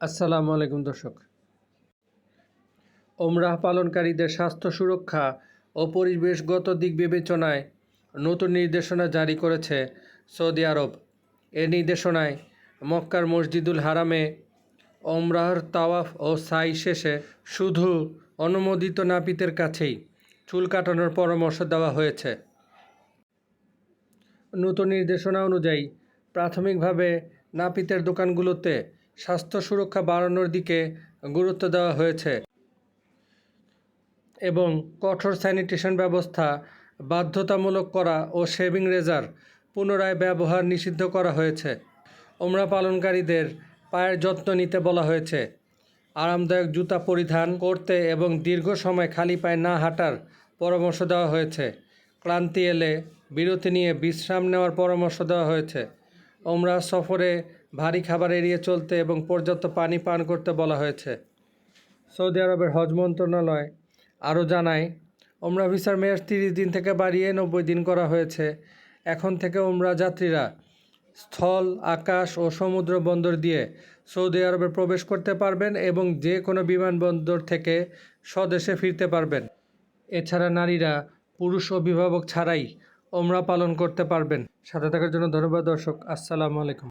আসসালামু আলাইকুম দর্শক। ওমরাহ পালনকারীদের স্বাস্থ্য সুরক্ষা ও পরিবেশগত দিক বিবেচনায় নতুন নির্দেশনা জারি করেছে সৌদি আরব। এ নির্দেশনায় মক্কার মসজিদুল হারামে ওমরাহর তাওয়াফ ও সাই শেষে শুধু অনুমোদিত নাপিতের কাছেই চুল কাটানোর পরামর্শ দেওয়া হয়েছে। নতুন নির্দেশনা অনুযায়ী প্রাথমিকভাবে নাপিতের দোকানগুলোতে স্বাস্থ্য সুরক্ষা বাড়ানোর দিকে গুরুত্ব দেওয়া হয়েছে এবং কঠোর স্যানিটেশন ব্যবস্থা বাধ্যতামূলক করা ও শেভিং রেজার পুনরায় ব্যবহার নিষিদ্ধ করা হয়েছে। ওমরাহ পালনকারীদের পায়ের যত্ন নিতে বলা হয়েছে, আরামদায়ক জুতা পরিধান করতে এবং দীর্ঘ সময় খালি পায়ে না হাঁটার পরামর্শ দেওয়া হয়েছে। ক্লান্তি এলে বিরতি নিয়ে বিশ্রাম নেওয়ার পরামর্শ দেওয়া হয়েছে। ওমরাহ সফরে ভারী খাবার এড়িয়ে চলতে এবং পর্যাপ্ত পানি পান করতে বলা হয়েছে। সৌদি আরবের হজ মন্ত্রণালয় আরও জানায়, ওমরাহ ভিসার মেয়াদ 30 দিন থেকে বাড়িয়ে 90 দিন করা হয়েছে। এখন থেকে ওমরাহ যাত্রীরা স্থল, আকাশ ও সমুদ্র বন্দর দিয়ে সৌদি আরবে প্রবেশ করতে পারবেন এবং যে কোনো বিমানবন্দর থেকে স্বদেশে ফিরতে পারবেন। এছাড়া নারীরা পুরুষ অভিভাবক ছাড়াই ওমরাহ পালন করতে পারবেন। সাথে থাকার জন্য ধন্যবাদ দর্শক। আসসালামু আলাইকুম।